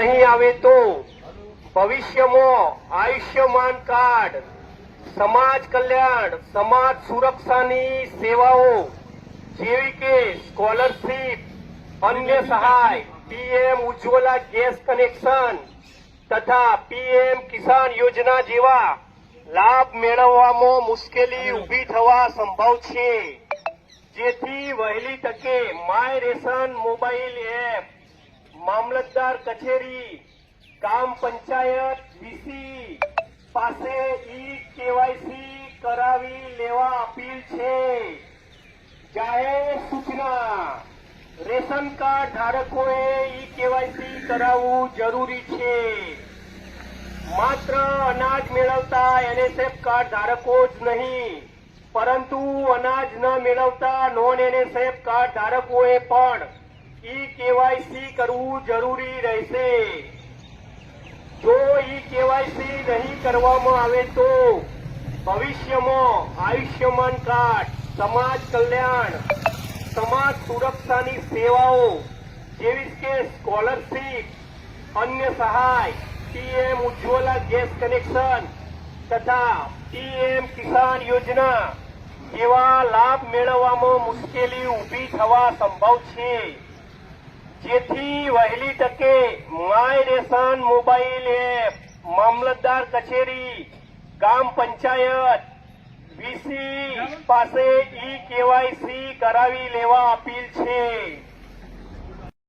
નહીં આવે તો ભવિષ્યમાં આયુષ્યમાન કાર્ડ, સમાજ કલ્યાણ, સમાજ સુરક્ષાની સેવાઓ જેવી કે સ્કોલરશીપ, અન્ય સહાય, પીએમ ઉજ્જવલા ગેસ કનેક્શન તથા પીએમ કિસાન યોજના જેવા લાભ મેળવવામાં મુશ્કેલી ઊભી થવા સંભવ છે, જેથી વહેલી તકે માય રેશન મોબાઈલ એપ, મામલતદાર કચેરી, ગ્રામ પંચાયત વીસી પાસે કેવાયસી કરાવી લેવા અપીલ છે। જાહેર સૂચના, રેશન કાર્ડ ધારકોએ કેવાયસી કરાવવું જરૂરી છે। માત્ર અનાજ મેળવતા એનએસએફ કાર્ડ ધારકો જ નહીં, પરંતુ અનાજ ન મેળવતા નોન એનએસએફ કાર્ડ ધારકોએ પણ કેવાયસી કરવું જરૂરી રહેશે। જો કેવાયસી નહીં કરવામાં આવે તો ભવિષ્યમાં આયુષ્યમાન કાર્ડ, સમાજ કલ્યાણ, સમાજ સુરક્ષાની સેવાઓ જેવી કે સ્કોલરશીપ, અન્ય સહાય, પીએમ ઉજ્જવલા ગેસ કનેક્શન તથા પીએમ કિસાન યોજના જેવા લાભ મેળવવામાં મુશ્કેલી ઊભી થવા સંભવ છે, જેથી વહેલી તકે માય રેશન મોબાઈલ એપ, મામલતદાર કચેરી, ગ્રામ પંચાયત વીસી પાસે કેવાયસી કરાવી લેવા અપીલ છે।